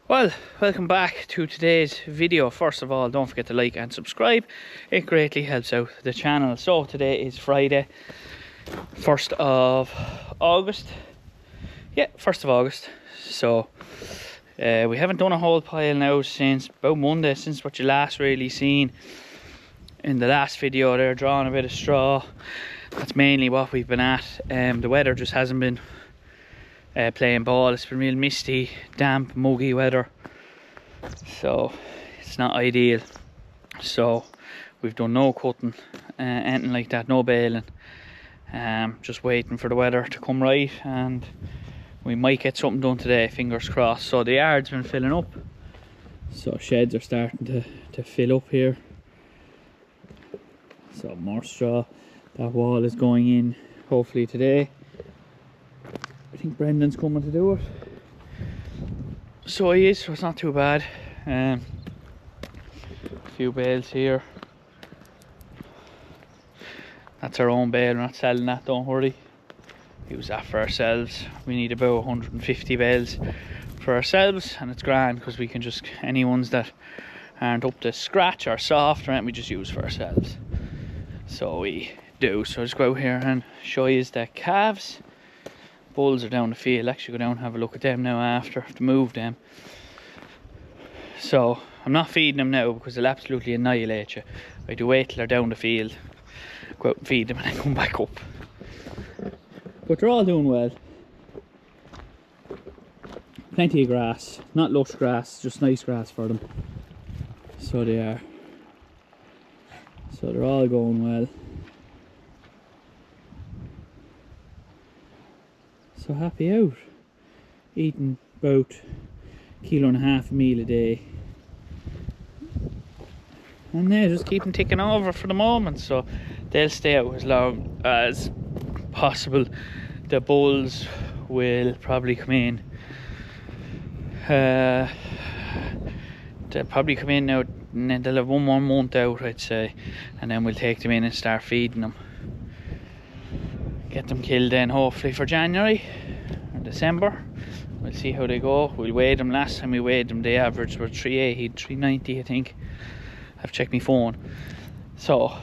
Well, welcome back to today's video. First of all, don't forget to like and subscribe. It greatly helps out the channel. So today is Friday, 1st of August. Yeah, 1st of August. So we haven't done a whole pile now since about Monday, since what you last really seen in the last video there, drawing a bit of straw. That's mainly what we've been at. The weather just hasn't been playing ball. It's been real misty, damp, muggy weather, so it's not ideal. So we've done no cutting, anything like that, no baling. Just waiting for the weather to come right, and we might get something done today, fingers crossed. So the yard's been filling up, so sheds are starting to fill up here. So more straw. That wall is going in hopefully today. I think Brendan's coming to do it, so he is, so it's not too bad. A few bales here. That's our own bale, we're not selling that, don't worry. Use that for ourselves. We need about 150 bales for ourselves, and it's grand because we can just, any ones that aren't up to scratch or soft or anything, we just use for ourselves. So we do. So I'll just go out here and show you the calves. Bulls are down the field. Actually go down and have a look at them now after. I have to move them. So I'm not feeding them now because they'll absolutely annihilate you. I do wait till they're down the field, go out and feed them, and then come back up. But they're all doing well. Plenty of grass, not lush grass, just nice grass for them. So they are. So they're all going well. So happy out, eating about 1.5 kilos of meal a day, and they just keep them ticking over for the moment, so they'll stay out as long as possible. The bulls will probably come in, they'll probably come in now, and then they'll have 1 more month out, I'd say, and then we'll take them in and start feeding them. Get them killed then hopefully for January or December. We'll see how they go. We'll weigh them. Last time we weighed them, they averaged were 380, 390 I think. I've checked my phone. So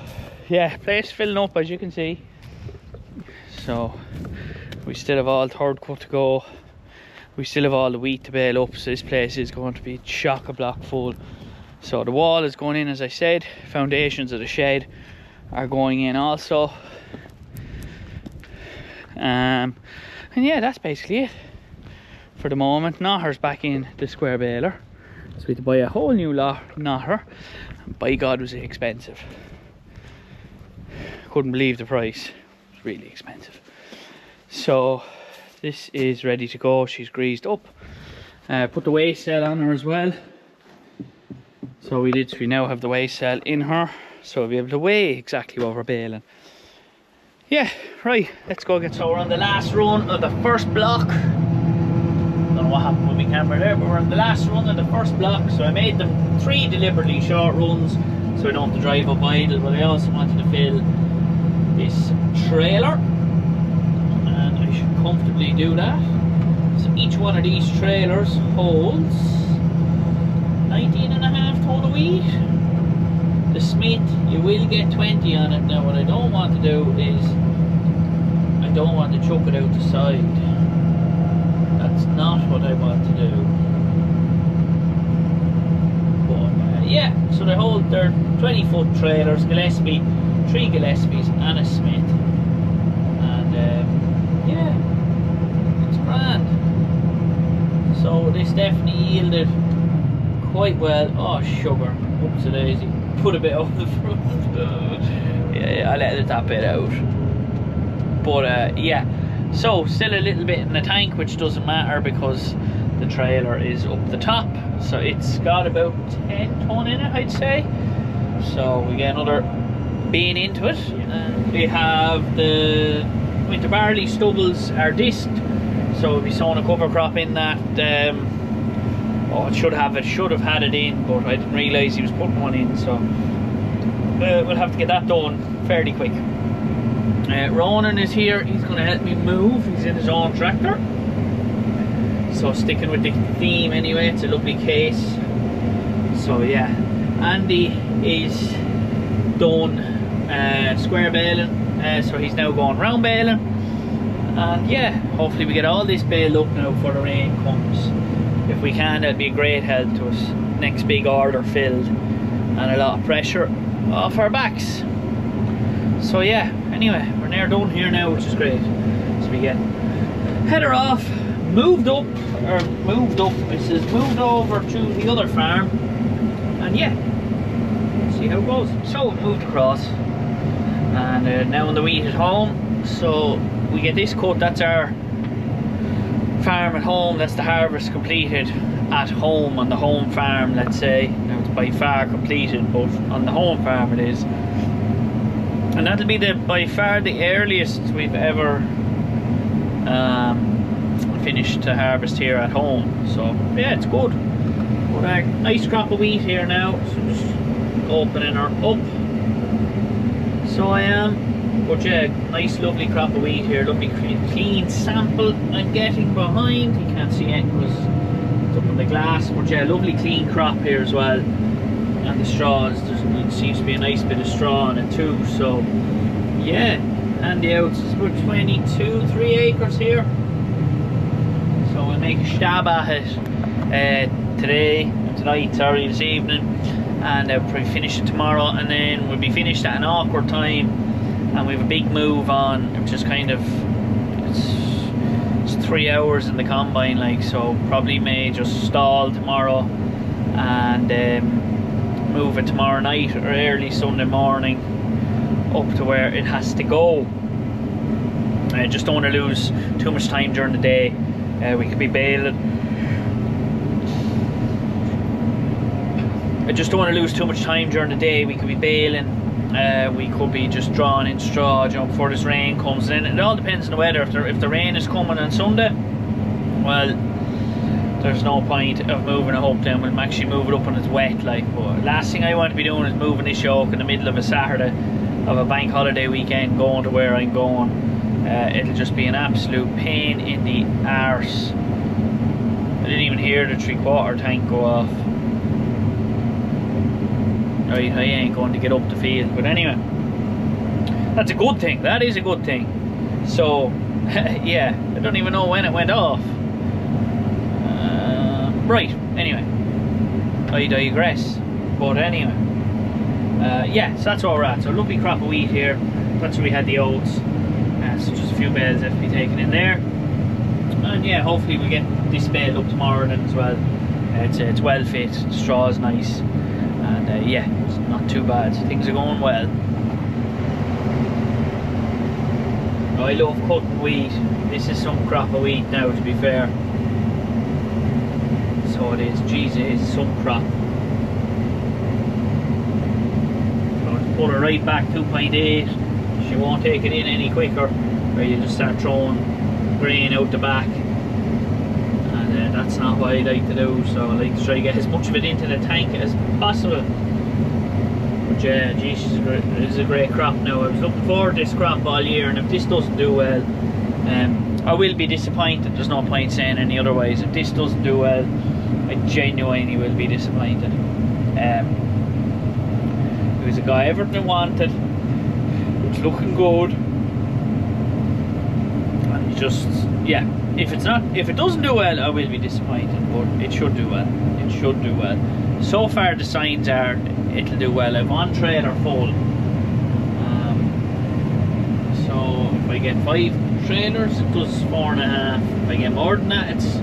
yeah, place filling up as you can see. So we still have all third cut to go. We still have all the wheat to bale up, so this place is going to be chock-a-block full. So the wall is going in, as I said. Foundations of the shed are going in also. And yeah, that's basically it for the moment. Knotter's back in the square baler, so we had to buy a whole new knotter, and by God was it expensive. Couldn't believe the price. It was really expensive. So this is ready to go. She's greased up. Put the weigh cell on her as well. So we now have the weigh cell in her, so we'll be able to weigh exactly what we're baling. Yeah, right, let's go get. So we're on the last run of the first block. Don't know what happened with my camera there, but we're on the last run of the first block. So I made them 3 deliberately short runs so I don't have to drive up idle, but I also wanted to fill this trailer, and I should comfortably do that. So each one of these trailers holds 19.5 ton of wheat. The Smith, you will get 20 on it. Now what I don't want to do is, I don't want to chuck it out the side. That's not what I want to do. But yeah, so they hold their 20-foot trailers, Gillespie, 3 Gillespies and a Smith. And yeah, it's grand. So this definitely yielded quite well. Oh sugar, oops a daisy. Put a bit off the front. Yeah, I let that bit out. But yeah, so still a little bit in the tank, which doesn't matter because the trailer is up the top. So it's got about 10 ton in it, I'd say. So we get another bean into it. And we have the winter barley stubbles are disked. So we'll be sowing a cover crop in that. Oh, it should have had it in, but I didn't realise he was putting one in, so we'll have to get that done fairly quick. Ronan is here. He's going to help me move. He's in his own tractor. So sticking with the theme anyway, it's a lovely case. So yeah, Andy is done square baling, so he's now going round baling. And yeah, hopefully we get all this baled up now before the rain comes. If we can, that'd be a great help to us. Next big order filled and a lot of pressure off our backs. So yeah, anyway, we're near done here now, which is great. So we get header off, moved up, this is moved over to the other farm, and yeah, see how it goes. So we moved across, and now on the wheat at home. So we get this cut, that's our farm at home, that's the harvest completed at home on the home farm, let's say. Now it's by far completed, but on the home farm it is. And that'll be by far the earliest we've ever finished to harvest here at home. So yeah, it's good. But nice crop of wheat here now, so just opening her up. So I am. But yeah, nice lovely crop of wheat here, lovely clean sample I'm getting behind. You can't see it because it's up on the glass, but yeah, lovely clean crop here as well. And the straws, there seems to be a nice bit of straw on it too. So yeah, and the outs is about 3 acres here. So we'll make a stab at it tonight, sorry, this evening, and we'll probably finish it tomorrow, and then we'll be finished at an awkward time, and we have a big move on, which is kind of, it's 3 hours in the combine, like, so probably may just stall tomorrow and move it tomorrow night or early Sunday morning up to where it has to go. I just don't want to lose too much time during the day. We could be baling. I just don't want to lose too much time during the day. We could be baling. We could be just drawing in straw, you know, before this rain comes in. It all depends on the weather. If the rain is coming on Sunday, well, there's no point of moving it up then. We'll actually move it up when it's wet, like. But last thing I want to be doing is moving this yoke in the middle of a Saturday of a bank holiday weekend going to where I'm going. It'll just be an absolute pain in the arse. I didn't even hear the 3/4 tank go off. Right, I ain't going to get up the field, but anyway, that's a good thing. That is a good thing. So yeah, I don't even know when it went off. Right, anyway, I digress. But anyway, yeah, so that's where we're at. So lovely crop of wheat here. That's where we had the oats. So just a few bales have to be taken in there. And yeah, hopefully we get this bale up tomorrow then as well. It's well fit, the straw is nice. And yeah, it's not too bad. Things are going well. I love cutting wheat. This is some crop of wheat now, to be fair. So it is. Jeez, it is some crop. So to pull her right back 2.8. She won't take it in any quicker. Or you just start throwing grain out the back. And that's not what I like to do. So I like to try to get as much of it into the tank as possible. But yeah, geez, it is a great crop now. I was looking forward to this crop all year, and if this doesn't do well, I will be disappointed. There's no point saying any otherwise. If this doesn't do well, I genuinely will be disappointed. It was a guy everything I wanted. It's looking good. And just, yeah, if it doesn't do well, I will be disappointed, but it should do well. It should do well. So far the signs are it'll do well. I've one trailer full. So if I get 5 trailers, it does 4.5. If I get more than that, it's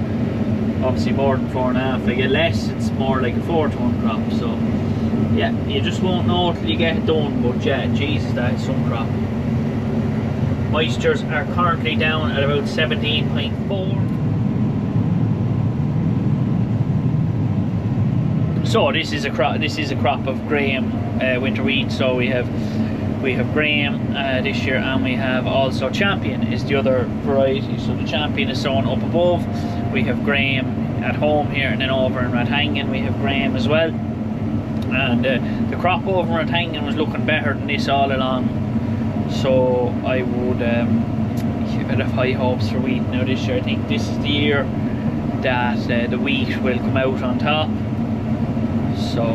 obviously more than 4.5. If I get less, it's more like a 4-ton crop. So yeah, you just won't know till you get it done. But yeah, Jesus, that is some crop. Moistures are currently down at about 17.4. So this is a crop of Graham winter wheat. So we have Graham this year, and we have also Champion is the other variety. So the Champion is sown up above. We have Graham at home here, and then over in Rathangan we have Graham as well. And the crop over in Rathangan was looking better than this all along. So I would I'd have high hopes for wheat now this year. I think this is the year that the wheat will come out on top. So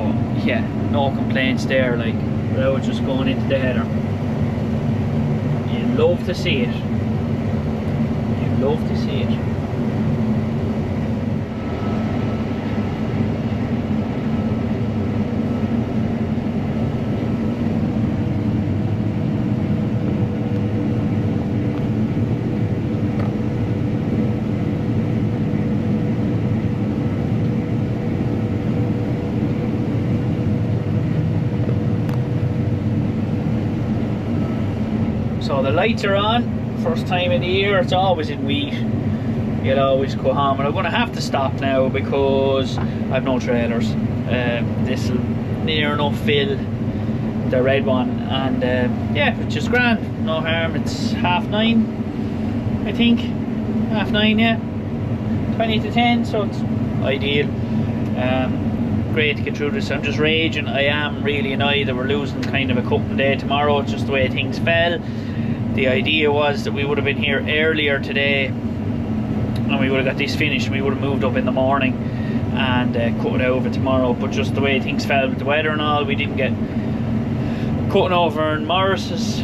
yeah, no complaints there, like, without just going into the header. You'd love to see it. You'd love to see it. So the lights are on, first time of the year. It's always in wheat. You'll always go home, and I'm going to have to stop now because I've no trailers. This will near enough fill the red one, and yeah, which is grand, no harm. It's 9:30, I think, 9:30, yeah, 20 to 10, so it's ideal. Great to get through this. I'm just raging. I am really annoyed that we're losing kind of a cooking day tomorrow. It's just the way things fell. The idea was that we would have been here earlier today and we would have got this finished. We would have moved up in the morning and cut it over tomorrow, but just the way things fell with the weather and all, we didn't get cutting over in Morris's,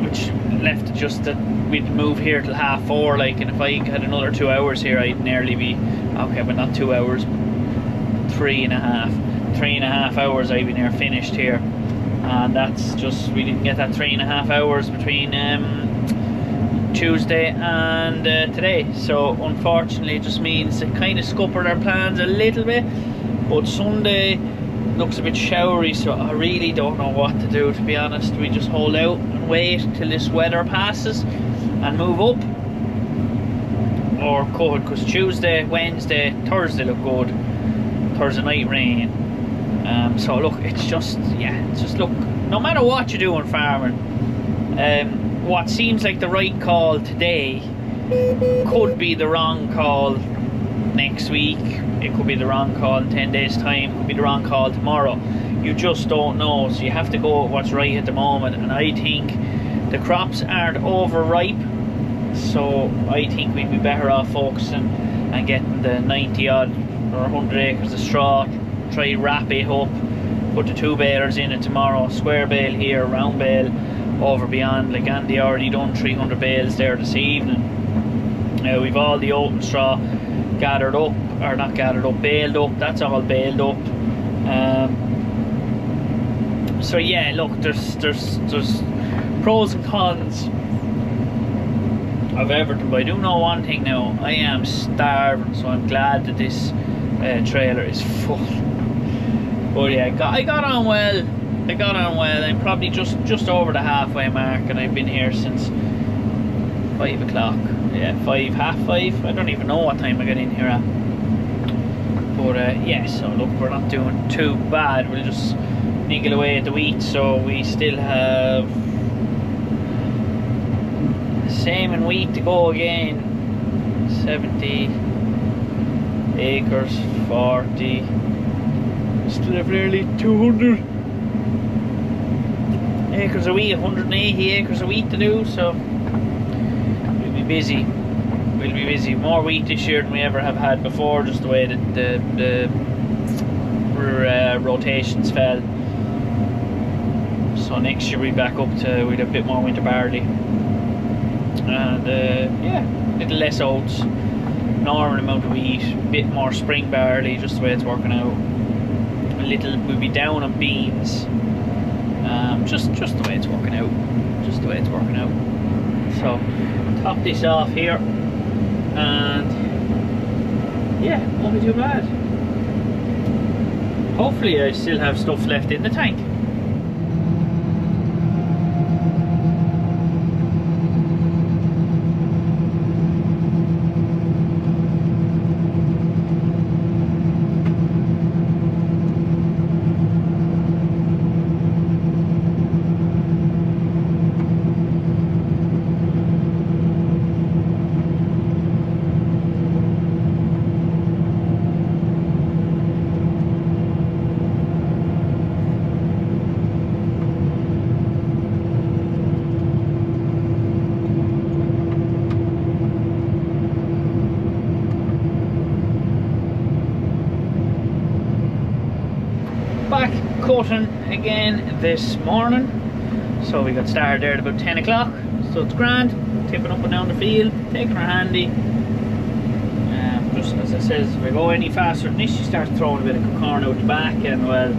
which left it just that we'd move here till 4:30, like, and if I had another 2 hours here, I'd nearly be, okay, but not 2 hours, 3.5 hours I'd be near finished here. And that's just, we didn't get that 3.5 hours between Tuesday and today, so unfortunately it just means it kind of scuppered our plans a little bit. But Sunday looks a bit showery, so I really don't know what to do, to be honest. We just hold out and wait till this weather passes and move up, or cut, because Tuesday, Wednesday, Thursday look good. Thursday night rain. So look, it's just, yeah, it's just, look, no matter what you do in farming, what seems like the right call today could be the wrong call next week. It could be the wrong call in 10 days time. It could be the wrong call tomorrow. You just don't know, so you have to go with what's right at the moment. And I think the crops aren't overripe, so I think we'd be better off focusing and getting the 90 odd or 100 acres of straw. Try wrap it up, put the 2 balers in it tomorrow, square bale here, round bale over beyond. Like Andy already done 300 bales there this evening. We've all the open straw gathered up, or not gathered up, baled up. That's all baled up. So yeah, look, there's pros and cons of everything, but I do know one thing now: I am starving, so I'm glad that this trailer is full. But yeah, I got on well. I'm probably just over the halfway mark, and I've been here since 5 o'clock. Yeah, 5, half 5. I don't even know what time I got in here at. But yeah, so look, we're not doing too bad. We'll just niggle away at the wheat. So we still have same in wheat to go again. 70 acres, 40. Still have nearly 200 acres of wheat, 180 acres of wheat to do, so we'll be busy. We'll be busy. More wheat this year than we ever have had before, just the way that the rotations fell. So next year we'll be back up to, we'll have a bit more winter barley. And yeah, a little less oats, normal amount of wheat, a bit more spring barley, just the way it's working out. We'll be down on beans, just the way it's working out, so top this off here, and yeah, won't be too bad. Hopefully I still have stuff left in the tank. back cutting again this morning. So we got started there at about 10 o'clock, so it's grand, tipping up and down the field, taking her handy. Just as I says, if I go any faster than this, she starts throwing a bit of corn out the back, and well,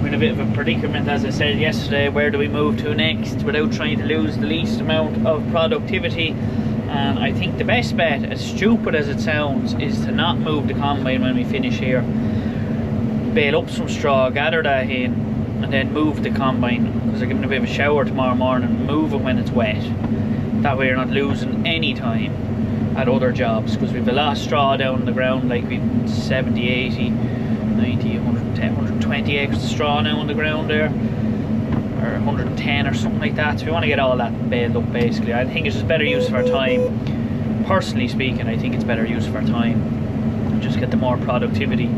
we're in a bit of a predicament, as I said yesterday. Where do we move to next without trying to lose the least amount of productivity? And I think the best bet, as stupid as it sounds, is to not move the combine when we finish here. Bale up some straw, gather that in, and then move the combine, because I'm getting a bit of a shower tomorrow morning. Move it when it's wet. That way you're not losing any time at other jobs, because we've a lot of straw down on the ground, like we've 70, 80, 90, 110, 120 extra straw now on the ground there, or 110 or something like that. So we want to get all that baled up basically. I think it's just better use of our time. Personally speaking, I think it's better use of our time. Just get the more productivity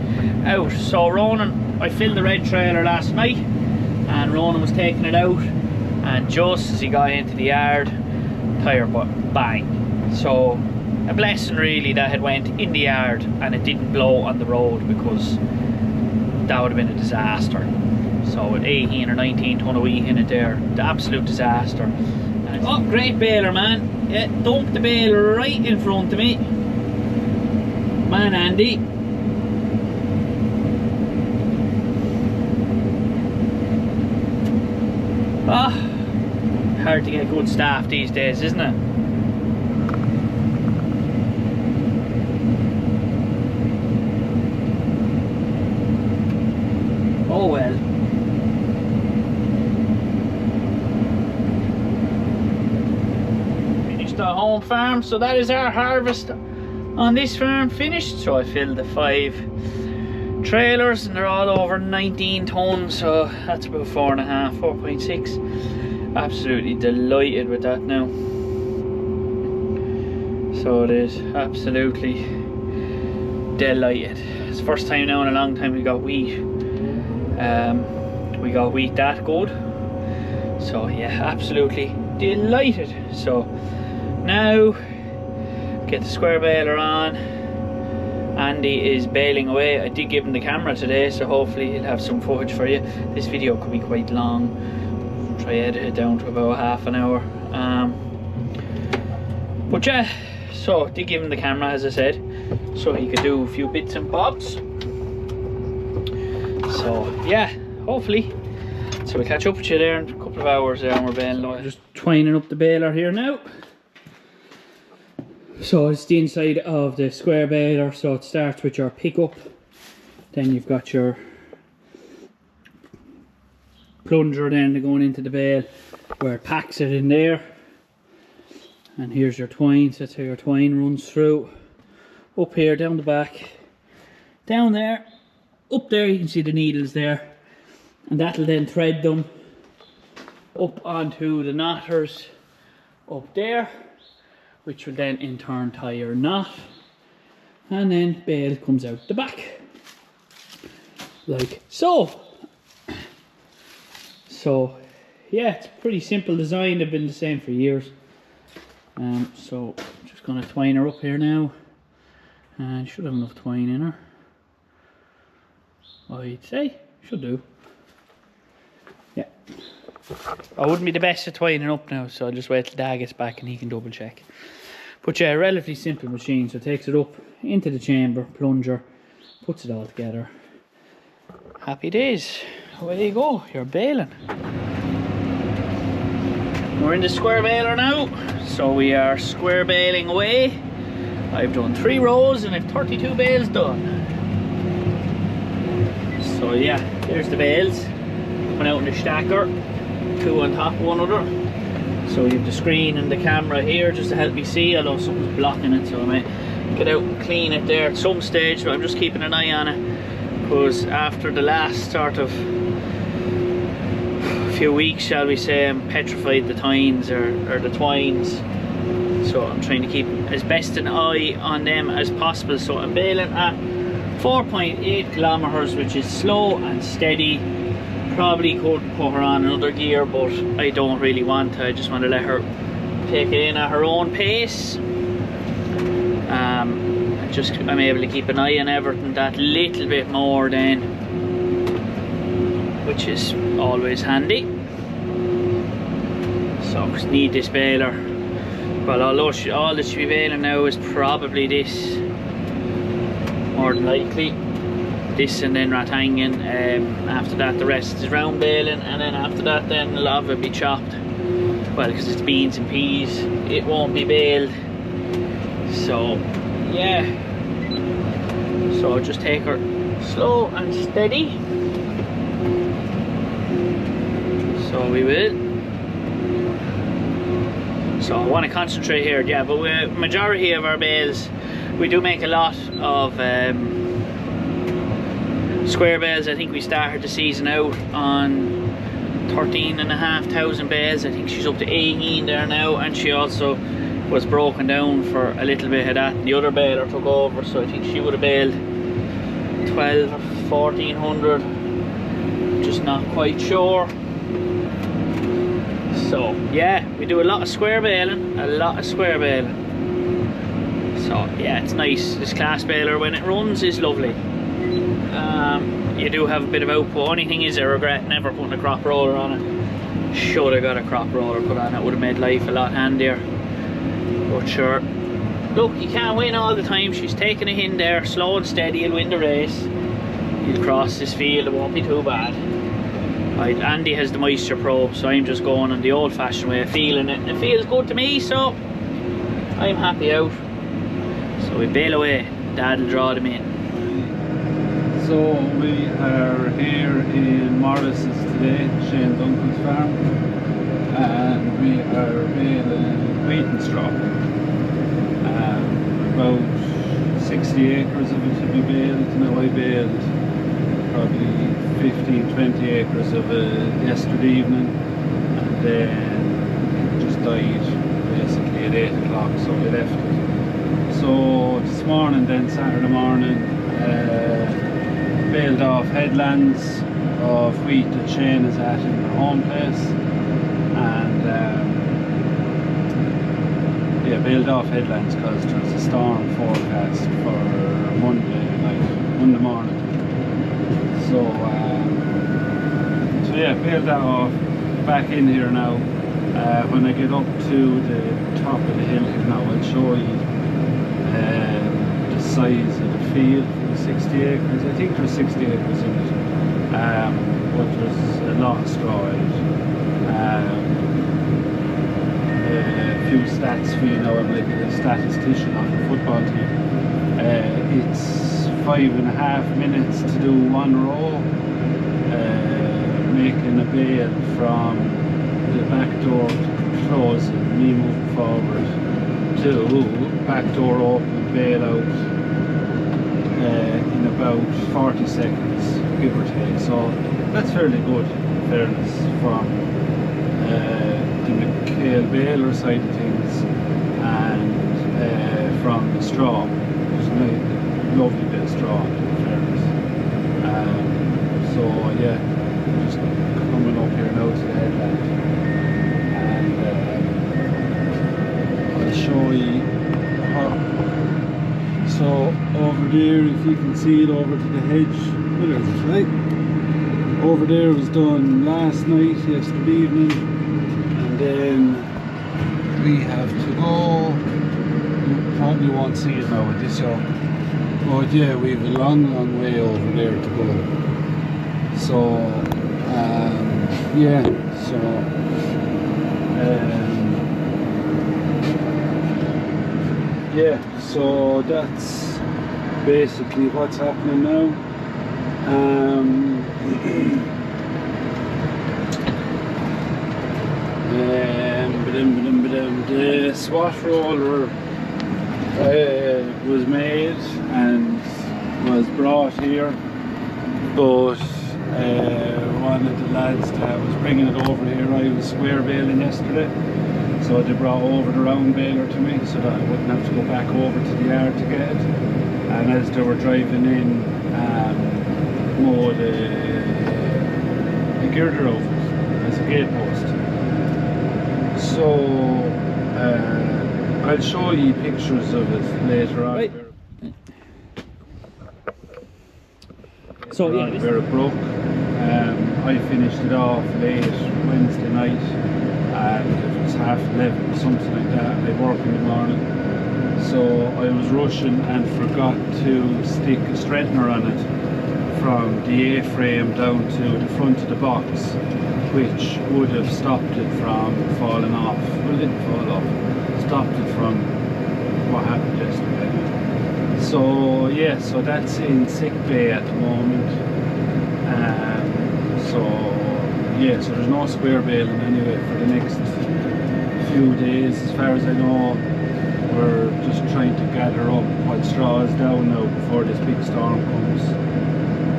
out. So Ronan, I filled the red trailer last night, and Ronan was taking it out, and just as he got into the yard, tyre bang. So a blessing really that it went in the yard and it didn't blow on the road, because that would have been a disaster. So with 18 or 19 ton of wheat in it there, the absolute disaster. And oh, great baler, man. Yeah, dumped the baler right in front of me. Man Andy. Ah, hard to get good staff these days, isn't it? Oh well. Finished the home farm, so that is our harvest on this farm finished. So I filled the 5 trailers, and they're all over 19 tons, so that's about 4.5, 4.6. Absolutely delighted with that now. So it is, absolutely delighted. It's the first time now in a long time we got wheat. We got wheat that good. So yeah, absolutely delighted. So now get the square baler on. Andy is baling away. I did give him the camera today, so hopefully he'll have some footage for you. This video could be quite long. I'll try to edit it down to about half an hour. But yeah, so did give him the camera, as I said, so he could do a few bits and bobs. So yeah, hopefully. So we'll catch up with you there in a couple of hours there, and we're baling away. Just twining up the baler here now. So it's the inside of the square baler. So it starts with your pickup, then you've got your plunger then going into the bale, where it packs it in there. And here's your twine, so that's how your twine runs through. Up here, down the back, down there, up there you can see the needles there. And that'll then thread them up onto the knotters up there, which will then in turn tie your knot, and then bale comes out the back like so. So yeah, it's a pretty simple design. They've been the same for years. So I'm just going to twine her up here now, and should have enough twine in her, I'd say. Should do. Yeah, I wouldn't be the best at twining up now, so I'll just wait till Dad gets back and he can double check. But yeah, a relatively simple machine. So it takes it up into the chamber, plunger, puts it all together. Happy days. Away you go, you're baling. We're in the square baler now, so we are square baling away. I've done 3 rows and I've 32 bales done. So yeah, there's the bales coming out in the stacker, 2 on top of one another. So you have the screen and the camera here just to help me see, although something's blocking it, so I might get out and clean it there at some stage, but I'm just keeping an eye on it, because after the last sort of few weeks, shall we say, I'm petrified the tines or the twines, so I'm trying to keep as best an eye on them as possible. So I'm baling at 4.8 kilometers, which is slow and steady. Probably could put her on another gear, but I don't really want to. I just want to let her take it in at her own pace. I'm able to keep an eye on everything that little bit more, then which is always handy. So need this baler. Well, although all that should be baling now is probably this, more than likely. This and then Rathangan. After that the rest is round baling, and then after that then a lot of it will be chopped. Well, because it's beans and peas, it won't be baled. So yeah, so just take her slow and steady. So we will. So I want to concentrate here, yeah, but majority of our bales, we do make a lot of square bales. I think we started the season out on 13,500 bales. I think she's up to 18 there now, and she also was broken down for a little bit of that. The other baler took over, so I think she would have baled 12 or 1400, just not quite sure. So yeah, we do a lot of square baling, So yeah, it's nice. This Claas baler, when it runs, is lovely. You do have a bit of output. Only thing is, I regret never putting a crop roller on it. Should have got a crop roller put on it, would have made life a lot handier. But sure, look, you can't win all the time. She's taking a hint there, slow and steady, you'll win the race. You'll cross this field, it won't be too bad. Right, Andy has the moisture probe, so I'm just going on the old fashioned way of feeling it. It feels good to me, so I'm happy out. So we bale away, Dad'll draw them in. So we are here in Morris's today, Shane's uncle's farm, and we are baling wheat and straw. About 60 acres of it to be baled. Now I baled probably 15-20 acres of it yesterday evening, and then it just died basically at 8 o'clock, so we left it. So this morning then, Saturday morning, baled off headlands of wheat that Shane is at in her home place, and yeah, baled off headlands because there was a storm forecast for Monday morning. So yeah, baled that off, back in here now. When I get up to the top of the hill here now, I'll show you the size of the field. 60 acres, I think there's 60 acres in it, but there's a lot of straw in it. A few stats for you now. I'm like a statistician on the football team. It's 5.5 minutes to do one row, making a bale from the back door closing, me moving forward, to back door open, bale out, in about 40 seconds, give or take. So that's fairly good, in fairness, from the Mchale Baler side of things, and from the straw. There's a lovely bit of straw, in fairness. So yeah, just coming up here now to the headland, and I'll show you how. So over there, if you can see it over to the hedge, there it is, right? Over there was done last night, yesterday evening, and then we have to go. You probably won't see it now with this yoke, but yeah, we have a long way over there to go. So yeah, so yeah, so that's basically what's happening now. The swat roller was made and was brought here, but one of the lads that was bringing it over here, I was square baling yesterday, so they brought over the round baler to me so that I wouldn't have to go back over to the yard to get it. And as they were driving in, mowed a girder over it as a gate post. So I'll show you pictures of it later on. Right. So yeah, where it broke. I finished it off late Wednesday night, and it was 11:30, something like that. I work in the morning, so I was rushing and forgot to stick a straightener on it from the A-frame down to the front of the box, which would have stopped it from falling off. Well, it didn't fall off, stopped it from what happened yesterday. So yeah, so that's in sick bay at the moment. So yeah, so there's no square baling anyway for the next few days. As far as I know, we're just trying to gather up what straw is down now before this big storm comes.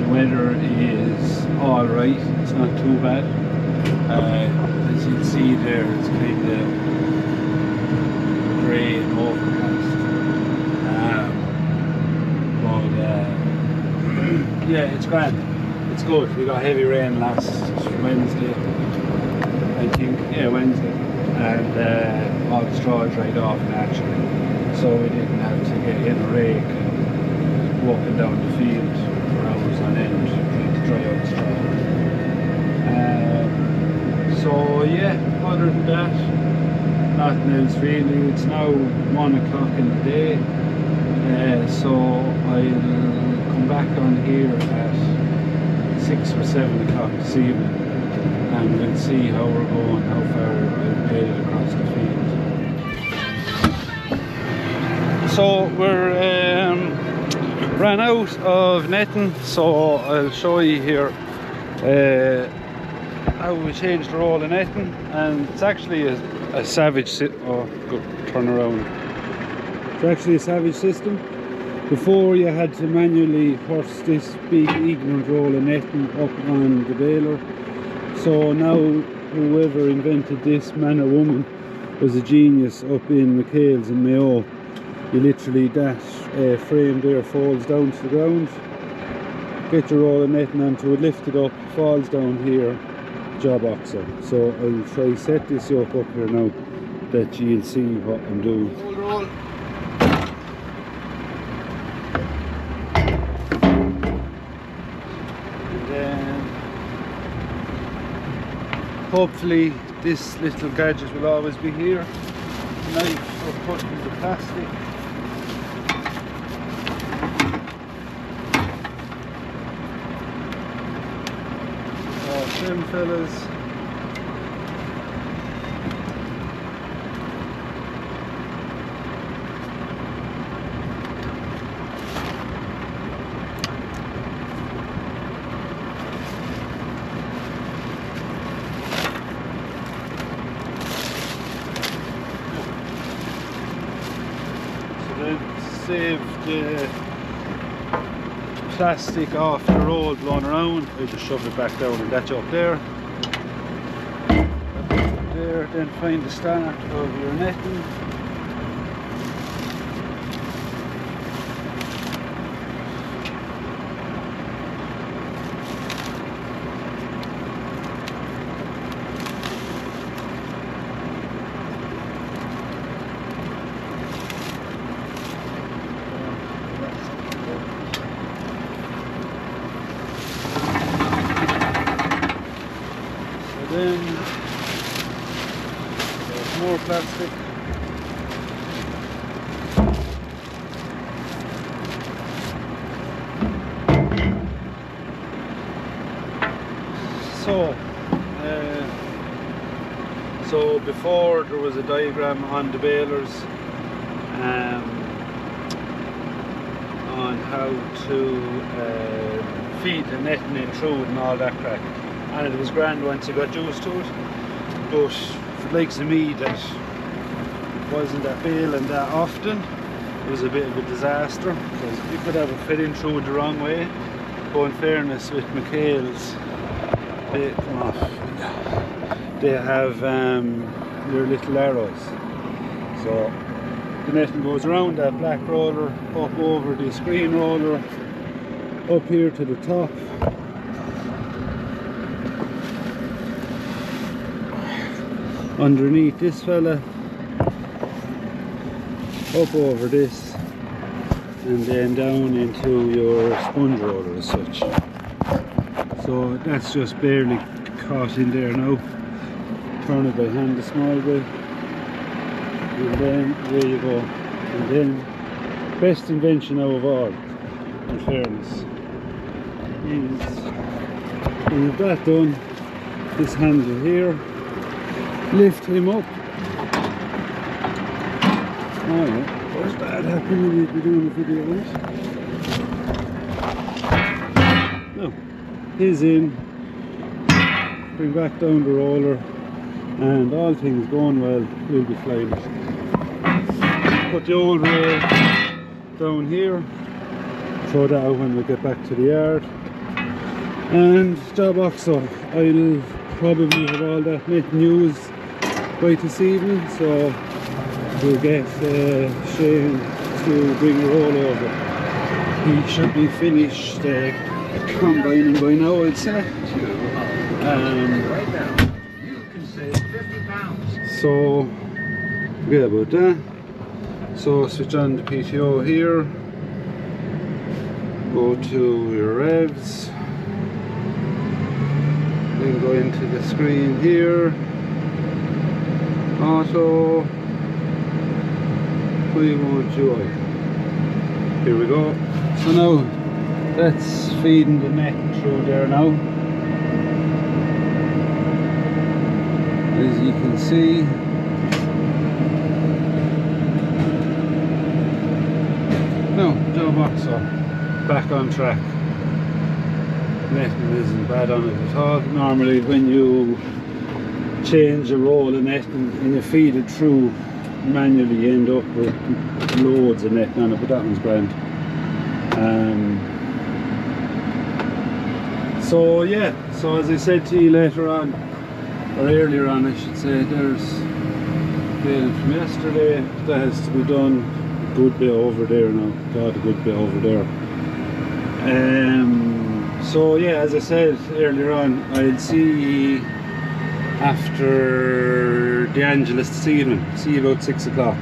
The weather is alright, it's not too bad. As you can see there, it's kind of grey and overcast. Yeah, it's grand. It's good. We got heavy rain last Wednesday, I think. Yeah, Wednesday. And all the straw dried off naturally. So we didn't have to get in a rake and walking down the field for hours on end trying to dry out the straw. So yeah, other than that, nothing else really. It's now 1 o'clock in the day. So I'll come back on here at 6 or 7 o'clock this evening, and we'll see how we're going, how far I've made it across the field. So we're ran out of netting, so I'll show you here how we changed the roll of netting, and it's actually a savage good turn around. It's actually a savage system. Before you had to manually horse this big ignorant roll of netting up on the baler. So now whoever invented this, man or woman, was a genius up in Mchale's in Mayo. You literally, that frame there folds down to the ground, get your roll of netting onto it, lift it up, falls down here, job oxer. So I'll try set this yoke up here now that you'll see what I'm doing. Roll. Hopefully this little gadget will always be here. Knife or put in the plastic. Trim fellas. Save the plastic off the roll blown around. I just shoved it back down and that's up there. There, then find the start of your netting. Then there's more plastic. So before there was a diagram on the balers on how to feed the netting in through it and all that crack. And it was grand once you got used to it, but for the likes of me that wasn't that baling that often, it was a bit of a disaster because you could have it fit in through it the wrong way. But in fairness with Mchale's, they have their little arrows, so the netting goes around that black roller, up over the screen roller, up here to the top. Underneath this fella, up over this, and then down into your sponge roller as such. So that's just barely caught in there now. Turn it by hand a small bit, and then there you go. And then best invention out of all, in fairness, is when you've that done, this handle here, lift him up. Oh yeah, where's that happening when you'd be doing the video with it? No, he's in, bring back down the roller, and all things going well, we'll be flying it. Put the old roll down here, throw that out when we get back to the yard, and job also. I'll probably have all that net news by this evening, so we'll get Shane to bring a roll over. He should be finished combining by now, I'd say. So forget about that. So switch on the PTO here, go to your revs, then go into the screen here, auto, we want UI. Here we go. So now that's feeding the net through there now. As you can see, no, job also back on track. Netting isn't bad on it at all. Normally when you change a roll of net and you feed it through manually, you end up with loads of net on it, but that one's grand. So yeah, so as I said to you later on, or earlier on I should say, there's Bale from yesterday that has to be done. A good bit over there now, got a good bit over there. So yeah, as I said earlier on, I'll see after the Angelus this evening, see about 6 o'clock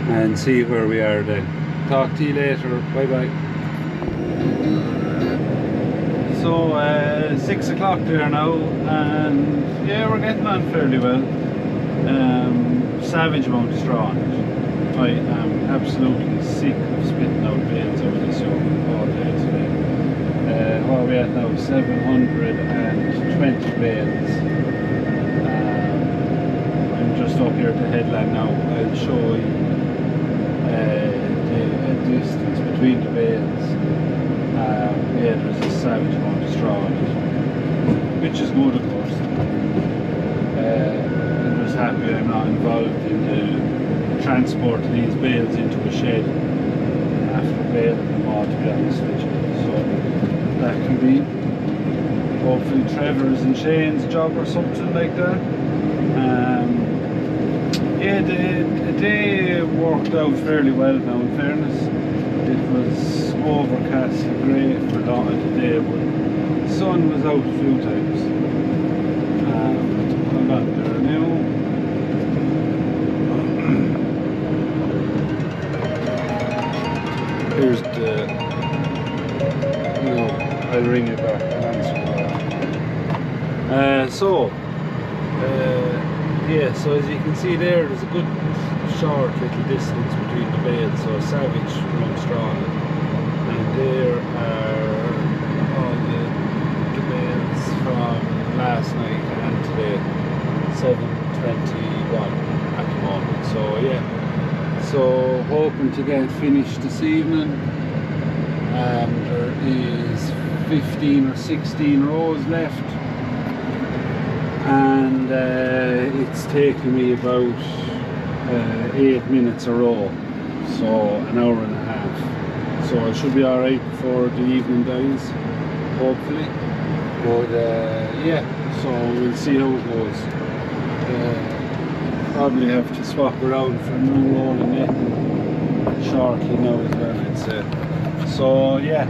and see where we are then. Talk to you later, bye bye. So 6 o'clock there now, and yeah, we're getting on fairly well. Savage amount of straw on it. I am absolutely sick of spitting out bales over this yoke all day today. What are we at now? 720 bales. I'm just up here at the headland now. I'll show you the distance between the bales. Yeah, there's a savage amount of straw on it, which is good of course. I'm just happy I'm not involved in the transport of these bales into a shed after baling them all, to be honest with you. So that can be hopefully Trevor's and Shane's job or something like that. Yeah, the day worked out fairly well now, in fairness. It was overcast and grey for a lot of the day, but the sun was out a few times. I'm not there now. Here's the... No, I'll ring it back and answer that. Yeah, so as you can see there's a good short little distance between the bales, so savage run strong. And there are all the bales from last night and today, 721 at the moment. So yeah, so hoping to get finished this evening. There is 15 or 16 rows left, and it's taken me about 8 minutes a row, so an hour and a half. So I should be alright before the evening dies, hopefully. But yeah, so we'll see how it goes. Probably have to swap around for a new roll of netting shortly now as well, I'd say. So yeah,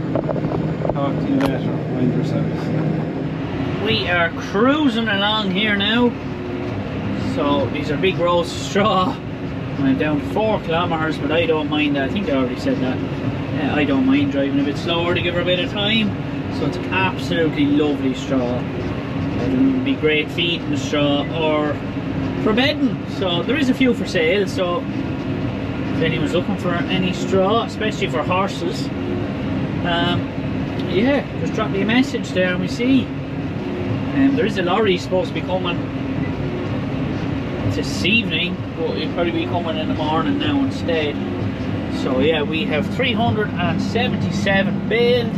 talk to you later, mind yourselves. We are cruising along here now. So these are big rolls of straw. Went down 4 kilometers, but I don't mind that. I think I already said that. I don't mind driving a bit slower to give her a bit of time. So it's absolutely lovely straw. It'll be great feeding straw or for bedding. So there is a few for sale, so if anyone's looking for any straw, especially for horses, yeah, just drop me a message there and we see. There is a lorry supposed to be coming this evening, but it'll probably be coming in the morning now instead. So yeah, we have 377 baled.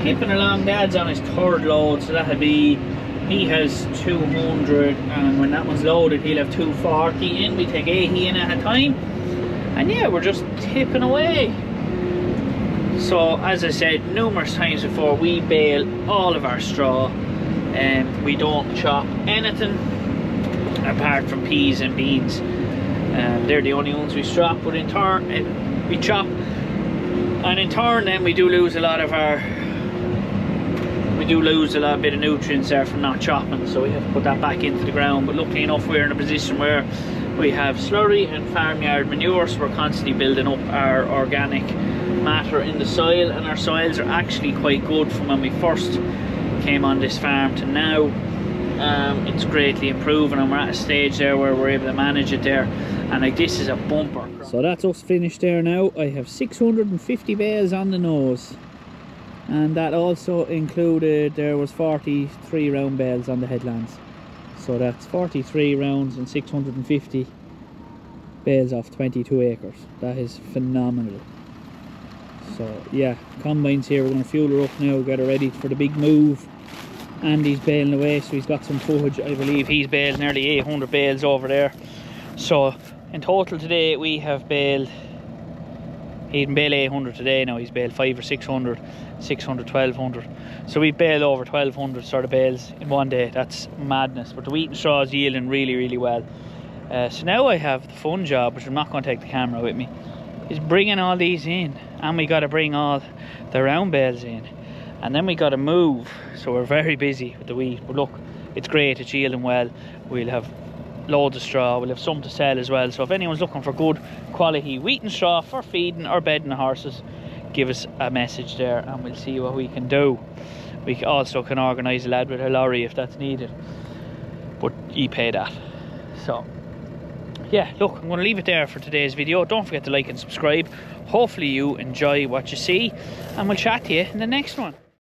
Tipping along, Dad's on his third load, so that'll be, he has 200, and when that one's loaded he'll have 240 in. We take 80 in at a time, and yeah, we're just tipping away. So as I said numerous times before, we bale all of our straw, and we don't chop anything apart from peas and beans. They're the only ones we strap, but in turn we chop, and in turn then we do lose a lot of our, bit of nutrients there from not chopping, so we have to put that back into the ground. But luckily enough, we're in a position where we have slurry and farmyard manure, so we're constantly building up our organic matter in the soil, and our soils are actually quite good from when we first came on this farm to now. It's greatly improving, and we're at a stage there where we're able to manage it there, and like this is a bumper. So that's us finished there now. I have 650 bales on the nose, and that also included, there was 43 round bales on the headlands, so that's 43 rounds and 650 bales off 22 acres. That is phenomenal. So yeah, combines here, we're going to fuel her up now, get her ready for the big move. Andy's baling away, so he's got some fudge. I believe he's baled nearly 800 bales over there. So in total today we have baled, he didn't bale 800 today, now he's baled 500 or 600, 1200. So we baled over 1200 sort of bales in one day. That's madness. But the wheat and straw is yielding really, really well. So now I have the fun job, which I'm not going to take the camera with me, is bringing all these in, and we got to bring all the round bales in, and then we got to move. So we're very busy with the wheat, but look, it's great, it's yielding well. We'll have loads of straw, we'll have some to sell as well. So if anyone's looking for good quality wheat and straw for feeding or bedding the horses, give us a message there and we'll see what we can do. We also can organise a lad with a lorry if that's needed, but you pay that. So yeah, look, I'm going to leave it there for today's video. Don't forget to like and subscribe. Hopefully you enjoy what you see, and we'll chat to you in the next one.